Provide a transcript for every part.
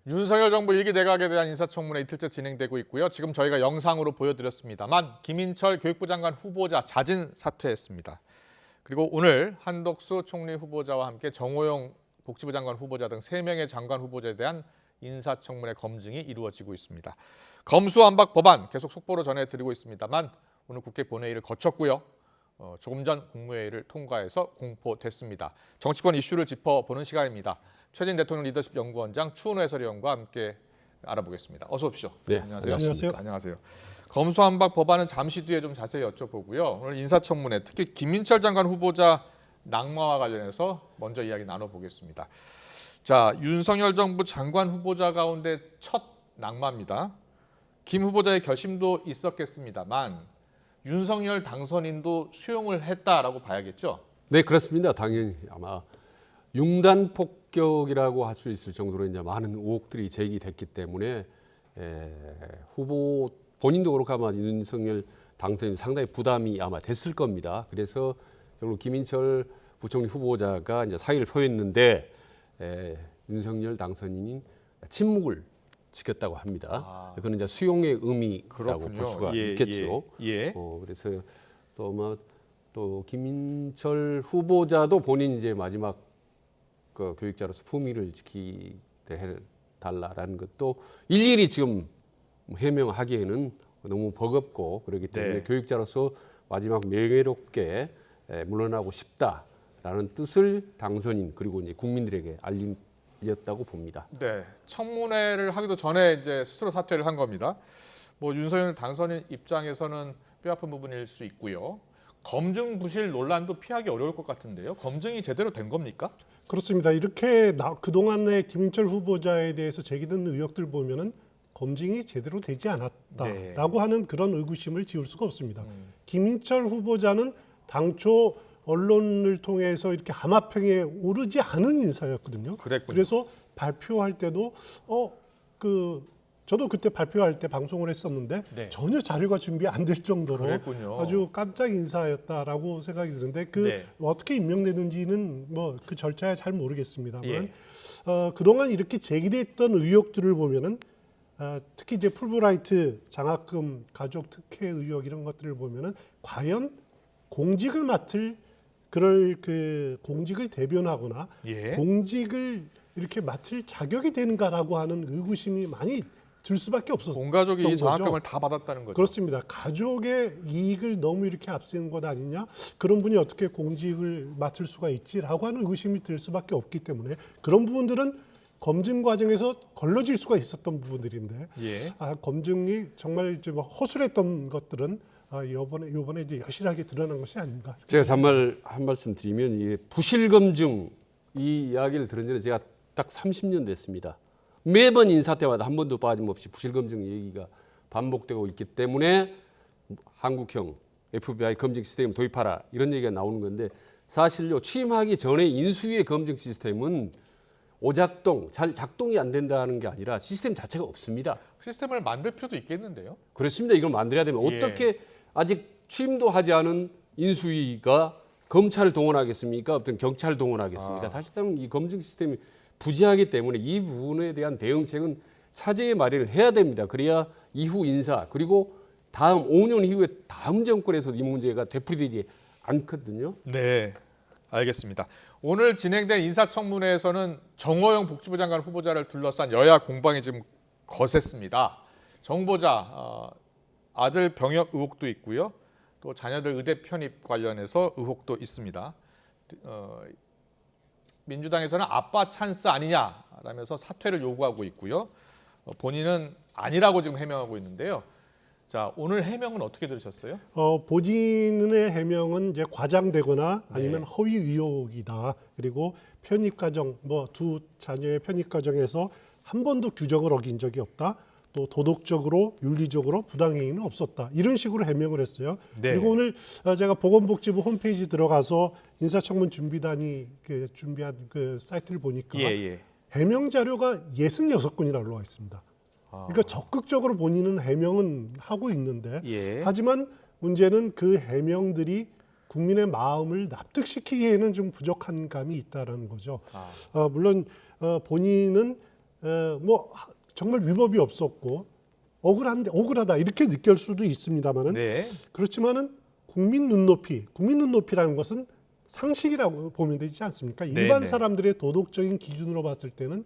윤석열 정부 1기 내각에 대한 인사청문회 이틀째 진행되고 있고요. 지금 저희가 영상으로 보여드렸습니다만 김인철 교육부 장관 후보자 자진 사퇴했습니다. 그리고 오늘 한덕수 총리 후보자와 함께 정호영 복지부 장관 후보자 등 3명의 장관 후보자에 대한 인사청문회 검증이 이루어지고 있습니다. 검수완박 법안 계속 속보로 전해드리고 있습니다만 오늘 국회 본회의를 거쳤고요. 조금 전 국무회의를 통과해서 공포됐습니다. 정치권 이슈를 짚어보는 시간입니다. 최진 대통령 리더십 연구원장 추은호 해설위원과 함께 알아보겠습니다. 어서 오십시오. 네, 안녕하세요. 안녕하세요. 검수완박 법안은 잠시 뒤에 좀 자세히 여쭤보고요. 오늘 인사청문회 특히 김인철 장관 후보자 낙마와 관련해서 먼저 이야기 나눠보겠습니다. 자, 윤석열 정부 장관 후보자 가운데 첫 낙마입니다. 김 후보자의 결심도 있었겠습니다만 윤석열 당선인도 수용을 했다라고 봐야겠죠? 네, 그렇습니다. 당연히 아마 융단 폭격이라고 할 수 있을 정도로 이제 많은 의혹들이 제기됐기 때문에 후보 본인도 그렇고 아마 윤석열 당선인 상당히 부담이 아마 됐을 겁니다. 그래서 결국 김인철 부총리 후보자가 이제 사의를 표했는데 윤석열 당선인이 침묵을 지켰다고 합니다. 그건 이제 수용의 의미라고 볼 수가 있겠죠. 그래서 또 김인철 후보자도 본인 이제 마지막 그 교육자로서 품위를 지키게 해달라라는 것도 일일이 지금 해명하기에는 너무 버겁고 그렇기 때문에 교육자로서 마지막 명예롭게 물러나고 싶다라는 뜻을 당선인 그리고 이제 국민들에게 알렸다고 봅니다. 네, 청문회를 하기도 전에 이제 스스로 사퇴를 한 겁니다. 뭐 윤석열 당선인 입장에서는 뼈아픈 부분일 수 있고요. 검증 부실 논란도 피하기 어려울 것 같은데요. 검증이 제대로 된 겁니까? 그렇습니다. 이렇게 그동안의 김인철 후보자에 대해서 제기된 의혹들 보면은 검증이 제대로 되지 않았다라고 하는 그런 의구심을 지울 수가 없습니다. 김인철 후보자는 당초 언론을 통해서 이렇게 하마평에 오르지 않은 인사였거든요. 그랬군요. 그래서 발표할 때도 저도 그때 발표할 때 방송을 했었는데 전혀 자료가 준비 안 될 정도로 그랬군요. 아주 깜짝 인사였다라고 생각이 드는데 어떻게 임명되는지는 뭐 그 절차에 잘 모르겠습니다만 그동안 이렇게 제기됐던 의혹들을 보면은 특히 이제 풀브라이트 장학금 가족 특혜 의혹 이런 것들을 보면은 과연 공직을 맡을 공직을 대변하거나 공직을 이렇게 맡을 자격이 되는가라고 하는 의구심이 많이 들 수밖에 없었던 온 가족이 이 장학금을 거죠. 다 받았다는 거죠. 그렇습니다. 가족의 이익을 너무 이렇게 앞세운 것 아니냐? 그런 분이 어떻게 공직을 맡을 수가 있지라고 하는 의심이 들 수밖에 없기 때문에 그런 부분들은 검증 과정에서 걸러질 수가 있었던 부분들인데 검증이 정말 좀 허술했던 것들은 이번에 이제 여실하게 드러난 것이 아닌가. 제가 정말 한 말씀 드리면 이게 부실 검증 이 이야기를 들은 지는 제가 딱 30년 됐습니다. 매번 인사 때마다 한 번도 빠짐없이 부실 검증 얘기가 반복되고 있기 때문에 한국형 FBI 검증 시스템 도입하라 이런 얘기가 나오는 건데 사실요 취임하기 전에 인수위의 검증 시스템은 오작동, 잘 작동이 안 된다는 게 아니라 시스템 자체가 없습니다. 시스템을 만들 필요도 있겠는데요. 그렇습니다. 이걸 만들어야 되면 어떻게 아직 취임도 하지 않은 인수위가 검찰을 동원하겠습니까? 어떤 경찰을 동원하겠습니까? 사실상 이 검증 시스템이 부재하기 때문에 이 부분에 대한 대응책은 차제에 마련을 해야 됩니다. 그래야 이후 인사 그리고 다음 5년 이후에 다음 정권에서도 이 문제가 되풀이되지 않거든요. 네, 알겠습니다. 오늘 진행된 인사청문회에서는 정호영 복지부 장관 후보자를 둘러싼 여야 공방이 지금 거셌습니다. 정 후보자 아들 병역 의혹도 있고요. 또 자녀들 의대 편입 관련해서 의혹도 있습니다. 민주당에서는 아빠 찬스 아니냐라면서 사퇴를 요구하고 있고요. 본인은 아니라고 지금 해명하고 있는데요. 자, 오늘 해명은 어떻게 들으셨어요? 본인의 해명은 이제 과장되거나 아니면 허위 의혹이다. 그리고 편입 과정, 두 자녀의 편입 과정에서 한 번도 규정을 어긴 적이 없다. 또 도덕적으로 윤리적으로 부당행위는 없었다. 이런 식으로 해명을 했어요. 그리고 오늘 제가 보건복지부 홈페이지 들어가서 인사청문 준비단이 준비한 그 사이트를 보니까 해명 자료가 66건이나 올라와 있습니다. 그러니까 적극적으로 본인은 해명은 하고 있는데 하지만 문제는 그 해명들이 국민의 마음을 납득시키기에는 좀 부족한 감이 있다라는 거죠. 물론 본인은 뭐 정말 위법이 없었고 억울하다 이렇게 느낄 수도 있습니다만은 네. 그렇지만은 국민 눈높이라는 것은 상식이라고 보면 되지 않습니까? 일반 네. 사람들의 도덕적인 기준으로 봤을 때는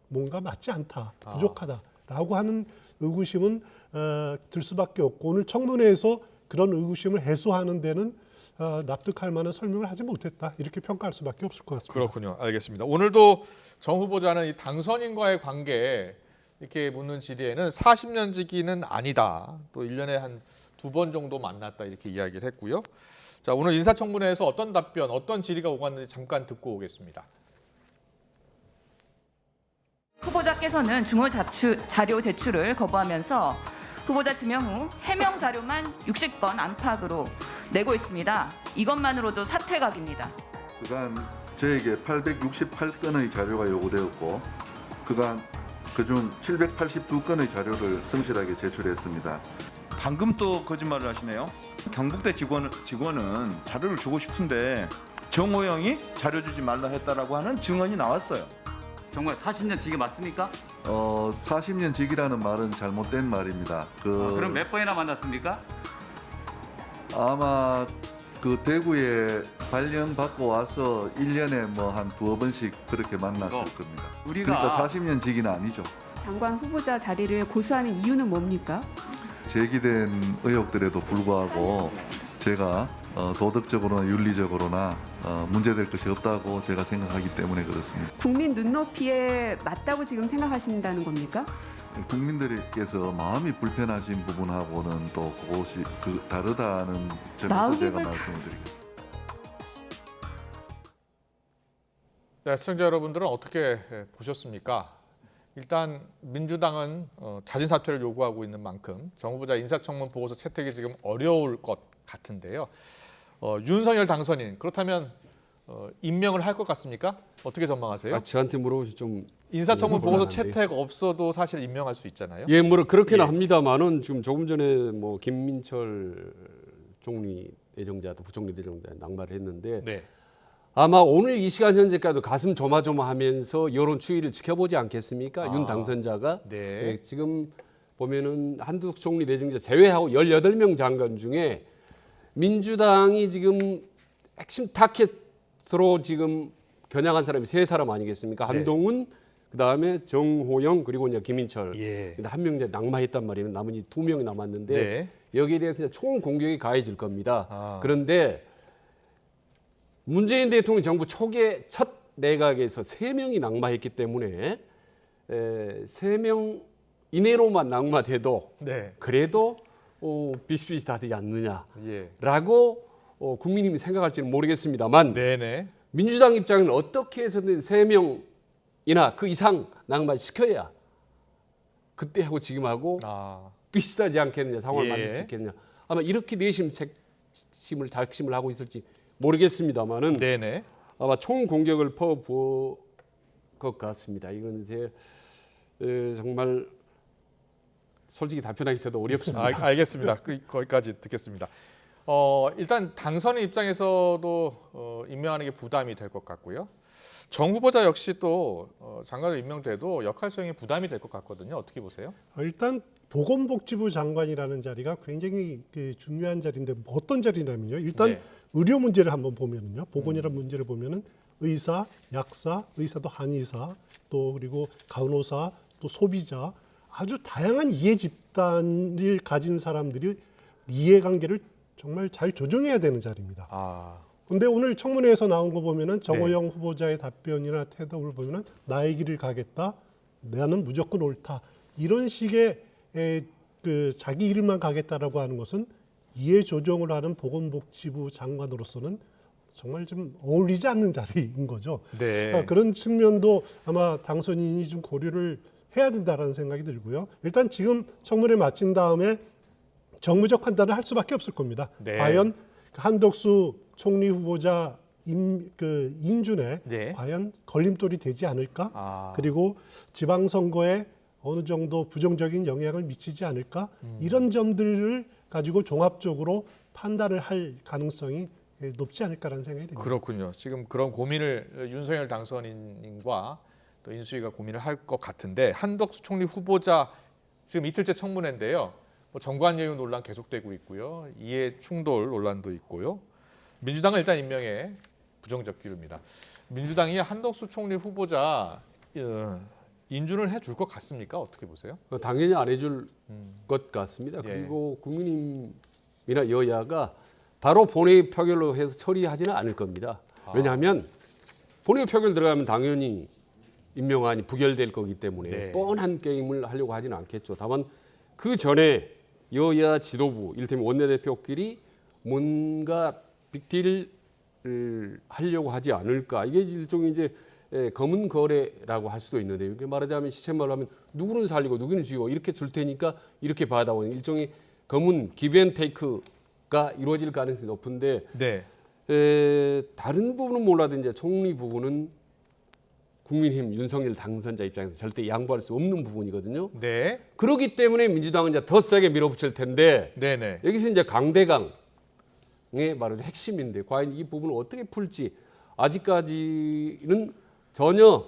뭔가 맞지 않다, 부족하다라고 하는 의구심은 들 수밖에 없고 오늘 청문회에서 그런 의구심을 해소하는 데는 납득할 만한 설명을 하지 못했다 이렇게 평가할 수밖에 없을 것 같습니다. 그렇군요. 알겠습니다. 오늘도 정 후보자는 이 당선인과의 관계 이렇게 묻는 질의에는 40년 지기는 아니다. 또 1년에 한 2번 정도 만났다 이렇게 이야기를 했고요. 자, 오늘 인사청문회에서 어떤 답변, 어떤 질의가 오갔는지 잠깐 듣고 오겠습니다. 후보자께서는 중호 자료 제출을 거부하면서 후보자 지명 후 해명 자료만 60건 안팎으로 내고 있습니다. 이것만으로도 사퇴각입니다. 그간 저에게 868건의 자료가 요구되었고 그중 782건의 자료를 성실하게 제출했습니다. 방금 또 거짓말을 하시네요. 경북대 직원은 자료를 주고 싶은데 정호영이 자료 주지 말라 했다라고 하는 증언이 나왔어요. 정말 40년 지기 맞습니까? 40년 직이라는 말은 잘못된 말입니다. 그럼 몇 번이나 만났습니까? 아마 그 대구에 발령받고 와서 1년에 뭐 한 2번씩 그렇게 만났을 겁니다. 우리가 그러니까 40년 직은 아니죠. 장관 후보자 자리를 고수하는 이유는 뭡니까? 제기된 의혹들에도 불구하고 제가 도덕적으로나 윤리적으로나 문제될 것이 없다고 제가 생각하기 때문에 그렇습니다. 국민 눈높이에 맞다고 지금 생각하신다는 겁니까? 국민들께서 마음이 불편하신 부분하고는 또 그것이 다르다는 점에서 마음이 제가 말씀을 드리겠습니다. 네, 시청자 여러분들은 어떻게 보셨습니까? 일단 민주당은 자진 사퇴를 요구하고 있는 만큼 정 후보자 인사청문 보고서 채택이 지금 어려울 것 같은데요. 윤석열 당선인 그렇다면 임명을 할 것 같습니까? 어떻게 전망하세요? 저한테 물어보시 좀 인사청문 보고서 곤란한데. 채택 없어도 사실 임명할 수 있잖아요. 예, 뭐 그렇게는 예. 합니다만은 지금 조금 전에 뭐 김민철 총리 내정자도 부총리 내정자 낙마를 했는데 네. 아마 오늘 이 시간 현재까지도 가슴 조마조마하면서 여론 추이를 지켜보지 않겠습니까? 윤 당선자가 네. 예, 지금 보면은 한두석 총리 내정자 제외하고 18명 장관 중에 민주당이 지금 핵심 타겟으로 지금 겨냥한 사람이 3사람 아니겠습니까? 네. 한동훈, 그다음에 정호영 그리고 이제 김인철. 예. 근데 한 명 이제 낙마했단 말이에요. 나머지 2명이 남았는데 네. 여기에 대해서 총 공격이 가해질 겁니다. 아. 그런데 문재인 대통령 정부 초기에 첫 내각에서 3명이 낙마했기 때문에 3명 이내로만 낙마돼도 네. 그래도 비슷비슷하지 않느냐라고 예. 국민님이 생각할지는 모르겠습니다만 네네. 민주당 입장은 어떻게 해서든 3명이나 그 이상 낙마시켜야 그때하고 지금하고 비슷하지 않겠느냐, 상황을 예. 만들 수 있겠느냐. 아마 이렇게 내심을 작심을 하고 있을지 모르겠습니다만은 네네. 아마 총 공격을 퍼부을 것 같습니다. 이건 이제 정말 솔직히 답변하기 저도 어렵습니다. 알겠습니다. 거기까지 듣겠습니다. 일단 당선인 입장에서도 임명하는 게 부담이 될 것 같고요. 정 후보자 역시 또 장관으로 임명돼도 역할 수행에 부담이 될 것 같거든요. 어떻게 보세요? 일단 보건복지부 장관이라는 자리가 굉장히 중요한 자리인데 어떤 자리냐면요. 일단 네. 의료 문제를 한번 보면은요. 보건이라는 문제를 보면은 의사, 약사, 의사도 한의사, 또 그리고 간호사, 또 소비자 아주 다양한 이해 집단을 가진 사람들이 이해관계를 정말 잘 조정해야 되는 자리입니다. 근데 오늘 청문회에서 나온 거 보면은 정호영 후보자의 답변이나 태도를 보면은 나의 길을 가겠다, 나는 무조건 옳다 이런 식의 자기 길만 가겠다라고 하는 것은 이해 조정을 하는 보건복지부 장관으로서는 정말 좀 어울리지 않는 자리인 거죠. 네. 그런 측면도 아마 당선인이 좀 고려를 해야 된다라는 생각이 들고요. 일단 지금 청문회 마친 다음에 정무적 판단을 할 수밖에 없을 겁니다. 네. 과연 한덕수 총리 후보자 인준에 네. 과연 걸림돌이 되지 않을까? 아. 그리고 지방선거에 어느 정도 부정적인 영향을 미치지 않을까? 이런 점들을 가지고 종합적으로 판단을 할 가능성이 높지 않을까라는 생각이 듭니다. 그렇군요. 지금 그런 고민을 윤석열 당선인과 또 인수위가 고민을 할 것 같은데 한덕수 총리 후보자 지금 이틀째 청문회인데요. 뭐 정관 예우 논란 계속되고 있고요. 이해 충돌 논란도 있고요. 민주당은 일단 임명에 부정적 기류입니다. 민주당이 한덕수 총리 후보자 인준을 해줄 것 같습니까? 어떻게 보세요? 당연히 안 해줄 것 같습니다. 예. 그리고 국민의힘이나 여야가 바로 본회의 표결로 해서 처리하지는 않을 겁니다. 왜냐하면 본회의 표결 들어가면 당연히 임명안이 부결될 거기 때문에 네. 뻔한 게임을 하려고 하지는 않겠죠. 다만 그 전에 여야 지도부, 이를테면 원내대표끼리 뭔가 빅딜을 하려고 하지 않을까. 이게 일종의 이제 검은 거래라고 할 수도 있는데 이렇게 말하자면 시쳇말로 하면 누구는 살리고 누구는 죽이고 이렇게 줄 테니까 이렇게 받아오는 일종의 검은 기브앤테이크가 이루어질 가능성이 높은데 네. 다른 부분은 몰라도 이제 총리 부분은 국민의힘 윤석열 당선자 입장에서 절대 양보할 수 없는 부분이거든요. 네. 그렇기 때문에 민주당은 이제 더 세게 밀어붙일 텐데 네네. 여기서 이제 강대강의 말은 핵심인데 과연 이 부분을 어떻게 풀지 아직까지는 전혀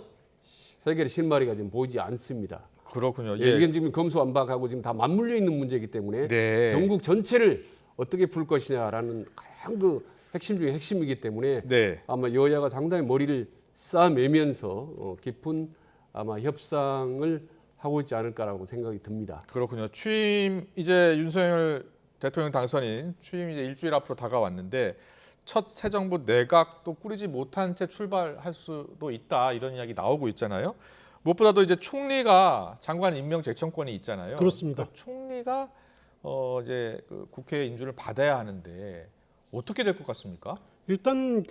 해결의 실마리가 지금 보이지 않습니다. 그렇군요. 예, 이게 지금 검수완박하고 지금 다 맞물려 있는 문제이기 때문에 네. 전국 전체를 어떻게 풀 것이냐라는 가장 그 핵심 중에 핵심이기 때문에 네. 아마 여야가 상당히 머리를 쌓아매면서 깊은 아마 협상을 하고 있지 않을까라고 생각이 듭니다. 그렇군요. 취임 이제 윤석열 대통령 당선인 취임 이제 일주일 앞으로 다가왔는데 첫 새 정부 내각도 꾸리지 못한 채 출발할 수도 있다 이런 이야기 나오고 있잖아요. 무엇보다도 이제 총리가 장관 임명 제청권이 있잖아요. 그렇습니다. 그러니까 총리가 이제 그 국회 인준을 받아야 하는데 어떻게 될 것 같습니까? 일단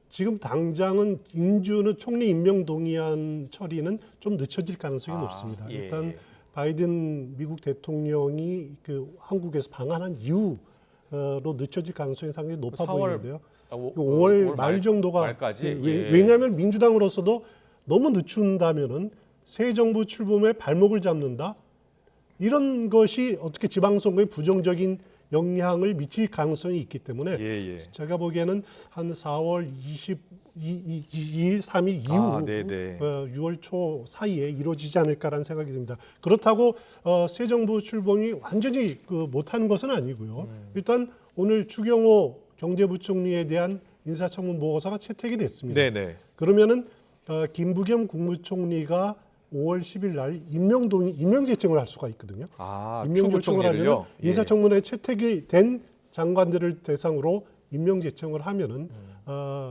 지금 당장은 인준은 총리 임명 동의안 처리는 좀 늦춰질 가능성이 높습니다. 예. 일단 바이든 미국 대통령이 한국에서 방한한 이후로 늦춰질 가능성이 상당히 높아 4월 보이는데요. 5월 5월 말 정도가 말까지. 왜냐하면 민주당으로서도 너무 늦춘다면은 새 정부 출범에 발목을 잡는다. 이런 것이 어떻게 지방선거에 부정적인 영향을 미칠 가능성이 있기 때문에 예. 제가 보기에는 한 4월 22일, 3일 이후 네네. 6월 초 사이에 이루어지지 않을까라는 생각이 듭니다. 그렇다고 새 정부 출범이 완전히 못하는 것은 아니고요. 일단 오늘 추경호 경제부총리에 대한 인사청문 보고서가 채택이 됐습니다. 네네. 그러면은 김부겸 국무총리가 5월 10일 날 임명 제청을 할 수가 있거든요. 임명 제청을 하면 추부총리를요? 인사청문회에 채택이 된 장관들을 대상으로 임명 제청을 하면은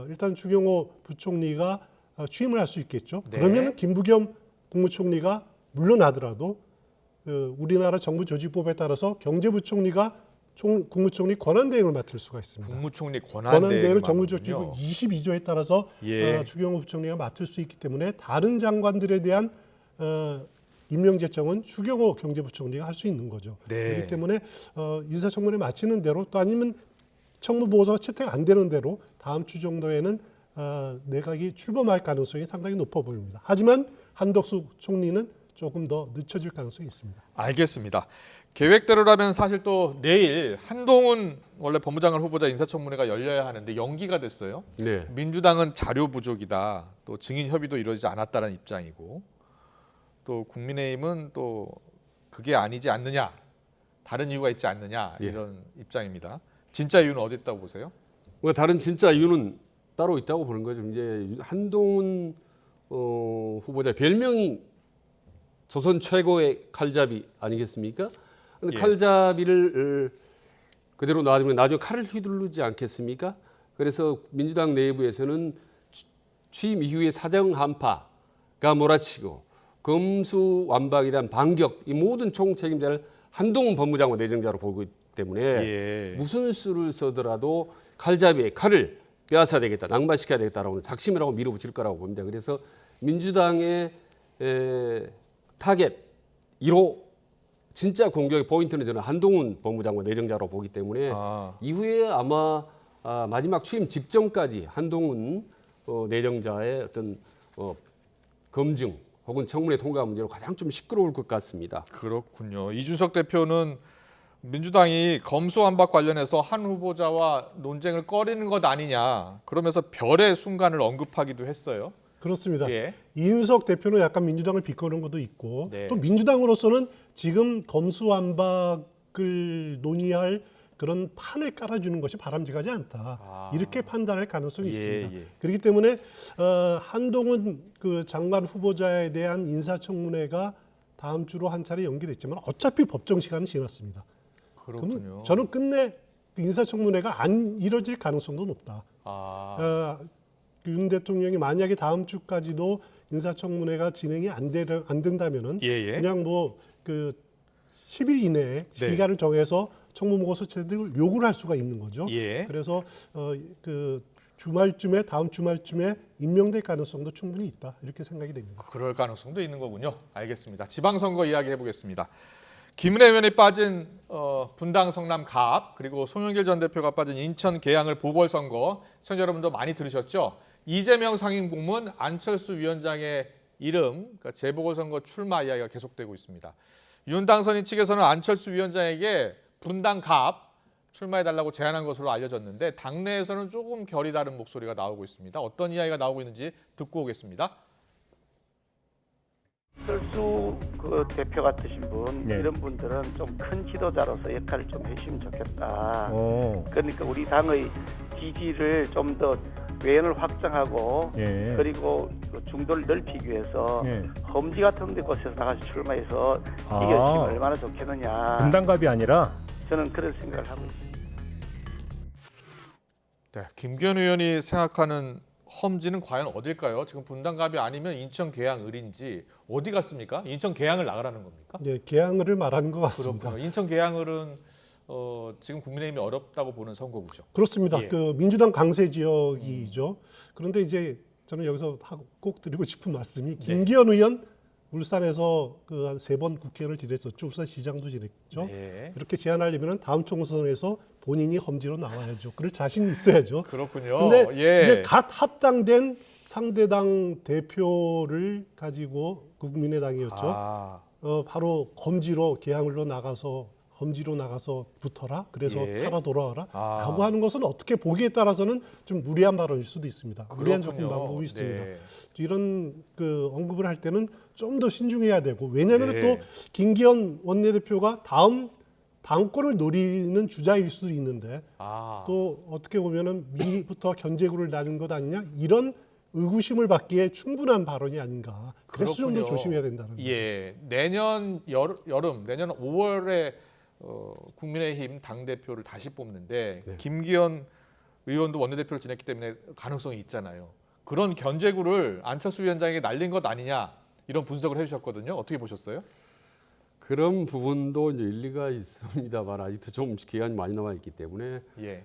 일단 추경호 부총리가 취임을 할 수 있겠죠. 네. 그러면은 김부겸 국무총리가 물러나더라도 우리나라 정부 조직법에 따라서 경제부총리가 국무총리 권한대행을 맡을 수가 있습니다. 국무총리 권한대행을 권한대행을 정부조직법 22조에 따라서 추경호 부총리가 맡을 수 있기 때문에 다른 장관들에 대한 임명 제청은 추경호 경제부총리가 할 수 있는 거죠. 네. 그렇기 때문에 인사청문회 마치는 대로 또 아니면 청문보고서가 채택 안 되는 대로 다음 주 정도에는 내각이 출범할 가능성이 상당히 높아 보입니다. 하지만 한덕수 총리는 조금 더 늦춰질 가능성이 있습니다. 알겠습니다. 계획대로라면 사실 또 내일 한동훈 원래 법무장관 후보자 인사청문회가 열려야 하는데 연기가 됐어요. 네. 민주당은 자료 부족이다. 또 증인 협의도 이루어지지 않았다는 입장이고 또 국민의힘은 또 그게 아니지 않느냐. 다른 이유가 있지 않느냐 이런 입장입니다. 진짜 이유는 어디 있다고 보세요? 다른 진짜 이유는 따로 있다고 보는 거죠. 이제 한동훈 후보자 별명이 조선 최고의 칼잡이 아니겠습니까? 근데 칼잡이를 그대로 놔두면 나중에 칼을 휘두르지 않겠습니까? 그래서 민주당 내부에서는 취임 이후에 사정 한파가 몰아치고 검수완박이란 반격 이 모든 총책임자를 한동훈 법무장관 내정자로 보고 있기 때문에 무슨 수를 써더라도 칼잡이에 칼을 빼앗아야 되겠다, 낭만시켜야 되겠다라고 작심이라고 밀어붙일 거라고 봅니다. 그래서 민주당의 타겟 1호 진짜 공격의 포인트는 저는 한동훈 법무장관 내정자로 보기 때문에 이후에 아마 마지막 취임 직전까지 한동훈 내정자의 어떤 검증 혹은 청문회 통과 문제로 가장 좀 시끄러울 것 같습니다. 그렇군요. 이준석 대표는 민주당이 검수완박 관련해서 한 후보자와 논쟁을 꺼리는 것 아니냐 그러면서 별의 순간을 언급하기도 했어요. 그렇습니다. 예. 이준석 대표는 약간 민주당을 비꼬는 것도 있고 네. 또 민주당으로서는 지금 검수완박을 논의할 그런 판을 깔아주는 것이 바람직하지 않다. 이렇게 판단할 가능성이 있습니다. 예. 그렇기 때문에 한동훈 그 장관 후보자에 대한 인사청문회가 다음 주로 한 차례 연기됐지만 어차피 법정 시간은 지났습니다. 그렇군요. 그럼 저는 끝내 인사청문회가 안 이뤄질 가능성도 높다. 윤 대통령이 만약에 다음 주까지도 인사청문회가 진행이 안 된다면은 예. 그냥 뭐 그 10일 이내에 네. 기간을 정해서 청문보고서 채택을 요구를 할 수가 있는 거죠. 예. 그래서 그 다음 주말쯤에 임명될 가능성도 충분히 있다 이렇게 생각이 됩니다. 그럴 가능성도 있는 거군요. 알겠습니다. 지방선거 이야기 해보겠습니다. 김은혜 의원이 빠진 분당 성남 갑 그리고 송영길 전 대표가 빠진 인천 계양을 보궐선거 시청자 여러분도 많이 들으셨죠? 이재명 상임고문 안철수 위원장의 이름 그러니까 재보궐선거 출마 이야기가 계속되고 있습니다. 윤 당선인 측에서는 안철수 위원장에게 분당 갑 출마해달라고 제안한 것으로 알려졌는데 당내에서는 조금 결이 다른 목소리가 나오고 있습니다. 어떤 이야기가 나오고 있는지 듣고 오겠습니다. 안철수 그 대표 같으신 분 네. 이런 분들은 좀 큰 지도자로서 역할을 좀 해주시면 좋겠다. 오. 그러니까 우리 당의 지지를 좀 더 외연을 확장하고 예. 그리고 그 중도를 넓히기 위해서 예. 험지 같은 데 곳에서 나가서 출마해서 아. 이겨주시면 얼마나 좋겠느냐. 분당갑이 아니라 저는 그런 생각을 하고 있습니다. 네, 김기현 의원이 생각하는 험지는 과연 어딜까요? 지금 분당갑이 아니면 인천 계양 을인지 어디 갔습니까? 인천 계양을 나가라는 겁니까? 네, 계양을 말하는 것 같습니다. 그렇군요. 인천 계양을은 지금 국민의힘이 어렵다고 보는 선거구죠. 그렇습니다. 예. 그 민주당 강세 지역이죠. 그런데 이제 저는 여기서 꼭 드리고 싶은 말씀이 김기현 의원 울산에서 그 한 3번 국회의원을 지냈었죠. 울산시장도 지냈죠. 네. 이렇게 제안하려면 다음 총선에서 본인이 험지로 나와야죠. 그럴 자신이 있어야죠. 그렇군요. 근데 예. 이제 갓 합당된 상대당 대표를 가지고 국민의당이었죠. 바로 계양을로 나가서 붙어라. 그래서 예. 살아 돌아와라. 라고 하는 것은 어떻게 보기에 따라서는 좀 무리한 발언일 수도 있습니다. 무리한 접근 방법이 있습니다. 네. 이런 그 언급을 할 때는 좀 더 신중해야 되고 왜냐하면 네. 또 김기현 원내대표가 다음 당권을 노리는 주자일 수도 있는데 또 어떻게 보면은 미리부터 견제구를 날린 것 아니냐 이런 의구심을 받기에 충분한 발언이 아닌가. 그래서 좀 더 그렇군요. 조심해야 된다는 거죠. 예, 내년 여름, 내년 5월에 국민의힘 당대표를 다시 뽑는데 김기현 의원도 원내대표를 지냈기 때문에 가능성이 있잖아요. 그런 견제구를 안철수 위원장에게 날린 것 아니냐 이런 분석을 해주셨거든요. 어떻게 보셨어요? 그런 부분도 이제 일리가 있습니다만 아직도 좀 기간이 많이 남아 있기 때문에 예.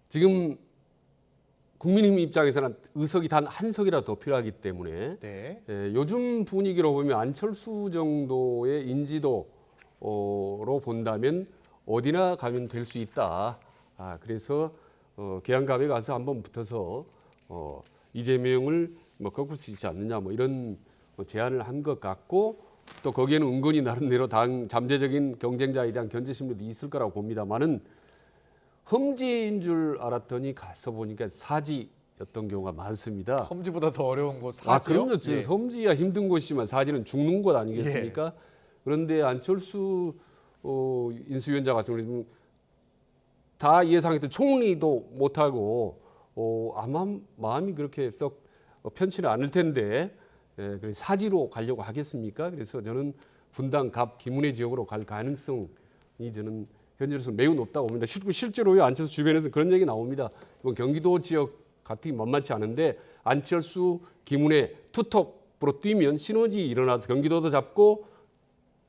지금 국민의힘 입장에서는 의석이 단 한 석이라도 더 필요하기 때문에 네. 요즘 분위기로 보면 안철수 정도의 인지도로 본다면 어디나 가면 될 수 있다. 그래서 계양갑에 가서 한번 붙어서 이재명을 꺾을 수 있지 않느냐 뭐 이런 제안을 한 것 같고 또 거기에는 은근히 나름대로 당 잠재적인 경쟁자에 대한 견제 심리도 있을 거라고 봅니다만은 험지인 줄 알았더니 가서 보니까 사지였던 경우가 많습니다. 험지보다 더 어려운 곳 사지요? 그럼요. 예. 험지야 힘든 곳이지만 사지는 죽는 곳 아니겠습니까? 그런데 안철수 인수위원장 같은 경우는 다 예상했던 총리도 못하고 아마 마음이 그렇게 썩 편치는 않을 텐데 그래서 사지로 가려고 하겠습니까? 그래서 저는 분당 갑 김은혜 지역으로 갈 가능성이 저는 현재로서 매우 높다고 봅니다. 실제로 안철수 주변에서 그런 얘기 나옵니다. 이번 경기도 지역 같은 게 만만치 않은데 안철수, 김은혜 투톱으로 뛰면 시너지 일어나서 경기도도 잡고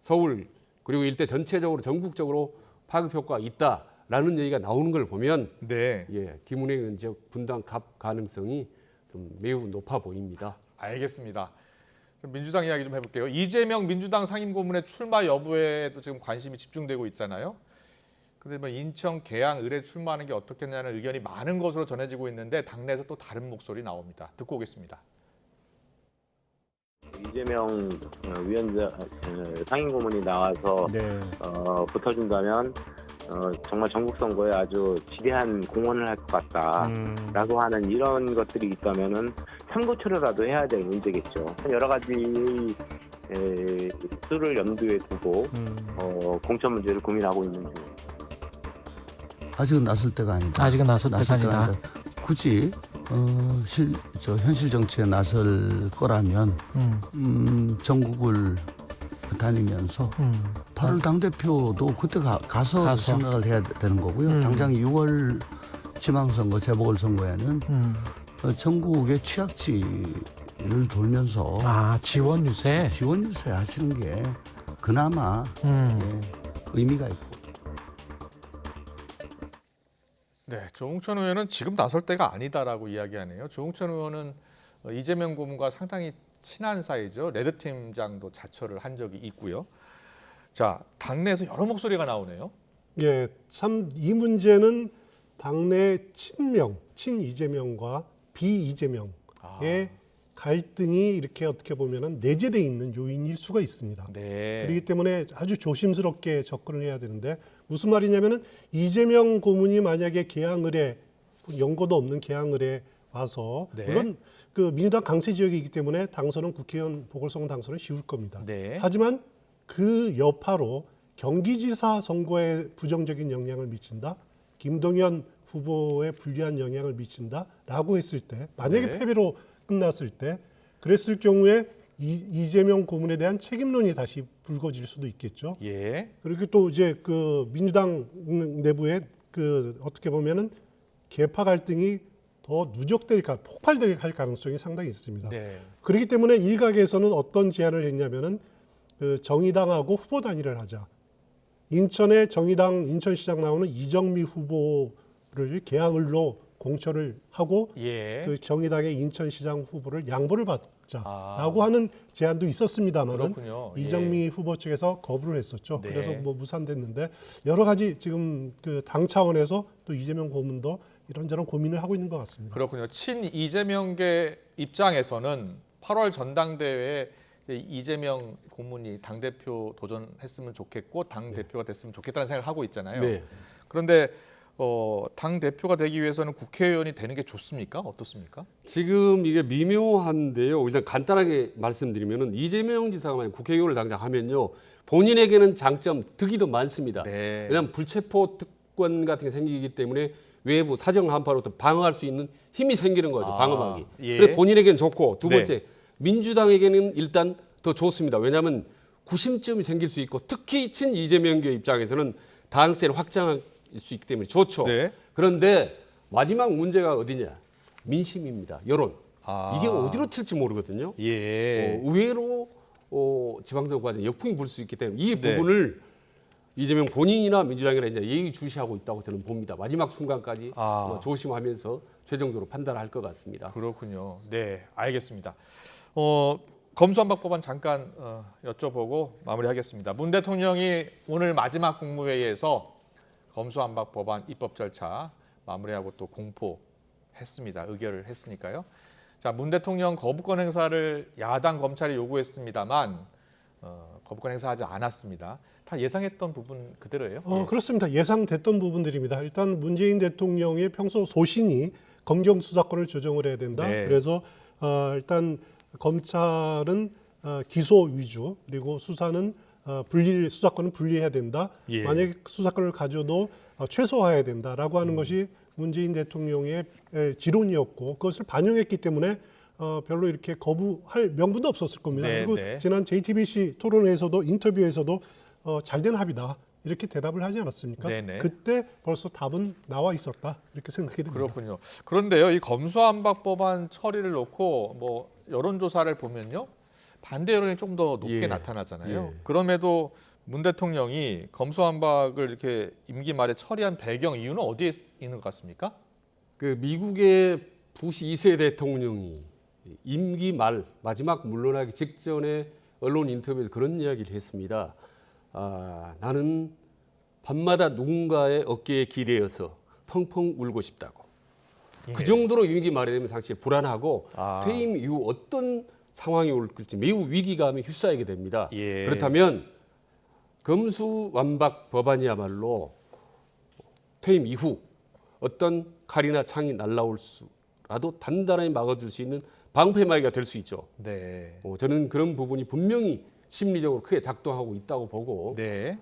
서울 그리고 일대 전체적으로 전국적으로 파급 효과가 있다라는 얘기가 나오는 걸 보면 네. 김은혜 지역 분당 갑 가능성이 좀 매우 높아 보입니다. 알겠습니다. 민주당 이야기 좀 해볼게요. 이재명 민주당 상임고문의 출마 여부에도 지금 관심이 집중되고 있잖아요. 그런데 뭐 인천 계양 을에 출마하는 게 어떻겠냐는 의견이 많은 것으로 전해지고 있는데 당내에서 또 다른 목소리 나옵니다. 듣고 오겠습니다. 이재명 위원장 상임고문이 나와서 네. 붙어준다면 정말 전국 선거에 아주 지대한 공헌을 할 것 같다라고 하는 이런 것들이 있다면은 참고처리라도 해야 될 문제겠죠. 여러 가지 수를 염두에 두고 공천 문제를 고민하고 있는 중입니다. 아직은 나설 때가 아니다. 아직은 나설 때가 아니다. 굳이 현실 정치에 나설 거라면 전국을 다니면서 8월 당대표도 그때 가서 생각을 해야 되는 거고요. 당장 6월 지방선거, 재보궐선거에는 전국의 취약지를 돌면서 지원 유세 하시는 게 그나마 의미가 있고. 네, 조홍천 의원은 지금 나설 때가 아니다라고 이야기하네요. 조홍천 의원은 이재명 고문과 상당히 친한 사이죠. 레드 팀장도 자처를 한 적이 있고요. 자, 당내에서 여러 목소리가 나오네요. 예, 참 이 문제는 당내 친 이재명과 비이재명의 갈등이 이렇게 어떻게 보면은 내재되어 있는 요인일 수가 있습니다. 네. 그렇기 때문에 아주 조심스럽게 접근을 해야 되는데 무슨 말이냐면은 이재명 고문이 만약에 개항을에 연고도 없는 개항을에 와서 네. 물론 그 민주당 강세 지역이기 때문에 당선은 국회의원 보궐선거 당선은 쉬울 겁니다. 네. 하지만 그 여파로 경기지사 선거에 부정적인 영향을 미친다. 김동연 후보에 불리한 영향을 미친다라고 했을 때 만약에 네. 패배로 끝났을 때 그랬을 경우에 이재명 고문에 대한 책임론이 다시 불거질 수도 있겠죠. 예. 그리고 또 이제 그 민주당 내부에 그 어떻게 보면은 계파 갈등이 더 폭발될 가능성이 상당히 있습니다. 네. 그렇기 때문에 일각에서는 어떤 제안을 했냐면은 그 정의당하고 후보 단일을 하자. 인천의 정의당 인천시장 나오는 이정미 후보를 개항을로 공천을 하고 예. 그 정의당의 인천시장 후보를 양보를 받자라고 하는 제안도 있었습니다만은 그렇군요. 이정미 후보 측에서 거부를 했었죠. 네. 그래서 뭐 무산됐는데 여러 가지 지금 그 당 차원에서 또 이재명 고문도 이런저런 고민을 하고 있는 것 같습니다. 그렇군요. 친 이재명계 입장에서는 8월 전당대회에 이재명 고문이 당대표 도전했으면 좋겠고 당대표가 됐으면 좋겠다는 생각을 하고 있잖아요. 네. 그런데 당대표가 되기 위해서는 국회의원이 되는 게 좋습니까? 어떻습니까? 지금 이게 미묘한데요. 일단 간단하게 말씀드리면은 이재명 지사가 만약 국회의원을 당장 하면요. 본인에게는 장점, 득이 더 많습니다. 네. 왜냐하면 불체포 특권 같은 게 생기기 때문에 외부 사정 한파로부터 방어할 수 있는 힘이 생기는 거죠. 방어막이. 예. 그래서 본인에게는 좋고 두 네. 번째 민주당에게는 일단 더 좋습니다. 왜냐하면 구심점이 생길 수 있고 특히 친 이재명계 입장에서는 당세를 확장할 수 있기 때문에 좋죠. 네. 그런데 마지막 문제가 어디냐? 민심입니다. 여론. 아. 이게 어디로 튈지 모르거든요. 예. 의외로 지방선거 과정 역풍이 불 수 있기 때문에 이 네. 부분을 이재명 본인이나 민주당이나 이제 예의주시하고 있다고 저는 봅니다. 마지막 순간까지 조심하면서 최종적으로 판단할 것 같습니다. 그렇군요. 네, 알겠습니다. 검수완박 법안 잠깐 여쭤보고 마무리하겠습니다. 문 대통령이 오늘 마지막 국무회의에서 검수완박 법안 입법 절차 마무리하고 또 공포했습니다. 의결을 했으니까요. 자, 문 대통령 거부권 행사를 야당 검찰이 요구했습니다만 거부권 행사하지 않았습니다. 다 예상했던 부분 그대로예요? 그렇습니다. 예상됐던 부분들입니다. 일단 문재인 대통령의 평소 소신이 검경 수사권을 조정을 해야 된다. 네. 그래서 일단 검찰은 기소 위주 그리고 수사는 수사권은 분리해야 된다. 예. 만약에 수사권을 가져도 최소화해야 된다라고 하는 것이 문재인 대통령의 지론이었고 그것을 반영했기 때문에 별로 이렇게 거부할 명분도 없었을 겁니다. 네, 그리고 네. 지난 JTBC 토론에서도 인터뷰에서도 잘된 합의다 이렇게 대답을 하지 않았습니까? 네, 네. 그때 벌써 답은 나와 있었다 이렇게 생각이 됩니다. 그렇군요. 그런데요, 이 검수완박 법안 처리를 놓고 뭐 여론조사를 보면요, 반대 여론이 좀 더 높게 예. 나타나잖아요. 예. 그럼에도 문 대통령이 검수완박을 이렇게 임기 말에 처리한 배경 이유는 어디에 있는 것 같습니까? 그 미국의 부시 2세 대통령이 임기 말 마지막 물러나기 직전에 언론 인터뷰에서 그런 이야기를 했습니다. 나는 밤마다 누군가의 어깨에 기대어서 펑펑 울고 싶다고. 그 정도로 임기 말에 되면 사실 불안하고 퇴임 이후 어떤 상황이 올지 매우 위기감에 휩싸이게 됩니다. 예. 그렇다면 검수완박 법안이야말로 퇴임 이후 어떤 칼이나 창이 날라올 수라도 단단하게 막아줄 수 있는 방패막이가 될 수 있죠. 네. 저는 그런 부분이 분명히 심리적으로 크게 작동하고 있다고 보고 네.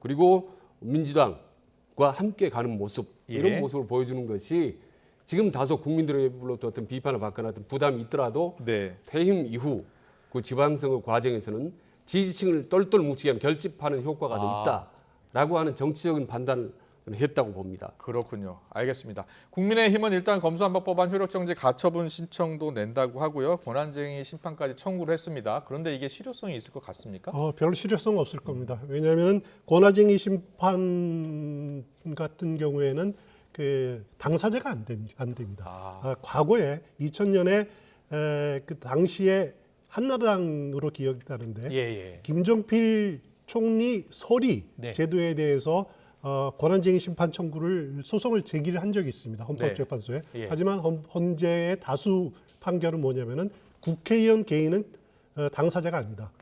그리고 민주당과 함께 가는 모습 예. 이런 모습을 보여주는 것이 지금 다소 국민들로부터 어떤 비판을 받거나 어떤 부담이 있더라도 네. 퇴임 이후 그 지방선거 과정에서는 지지층을 똘똘 뭉치게 하는 결집하는 효과가 더 있다라고 하는 정치적인 판단을 했다고 봅니다. 그렇군요. 알겠습니다. 국민의힘은 일단 검수완박법안 효력정지 가처분 신청도 낸다고 하고요. 권한쟁의 심판까지 청구를 했습니다. 그런데 이게 실효성이 있을 것 같습니까? 별로 실효성 없을 겁니다. 왜냐하면 권한쟁의 심판 같은 경우에는 그 당사자가 안 됩니다. 과거에 2000년에 그 당시에 한나라당으로 기억이 나는데 예. 김종필 총리 서리 네. 제도에 대해서 권한쟁의 심판 청구를 소송을 제기를 한 적이 있습니다. 헌법재판소에. 네. 예. 하지만 헌재의 다수 판결은 뭐냐면은 국회의원 개인은 당사자가 아니다.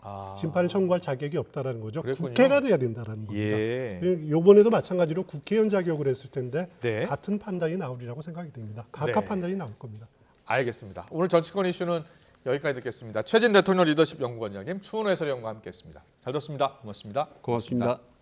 심판을 청구할 자격이 없다라는 거죠. 그랬군요. 국회가 돼야 된다라는 겁니다. 예. 이번에도 마찬가지로 국회의원 자격을 했을 텐데 네. 같은 판단이 나오리라고 생각이 됩니다. 각각 네. 판단이 나올 겁니다. 알겠습니다. 오늘 정치권 이슈는 여기까지 듣겠습니다. 최진 대통령 리더십 연구원장님, 추은호 해설위원과 함께했습니다. 잘 들었습니다. 고맙습니다. 고맙습니다.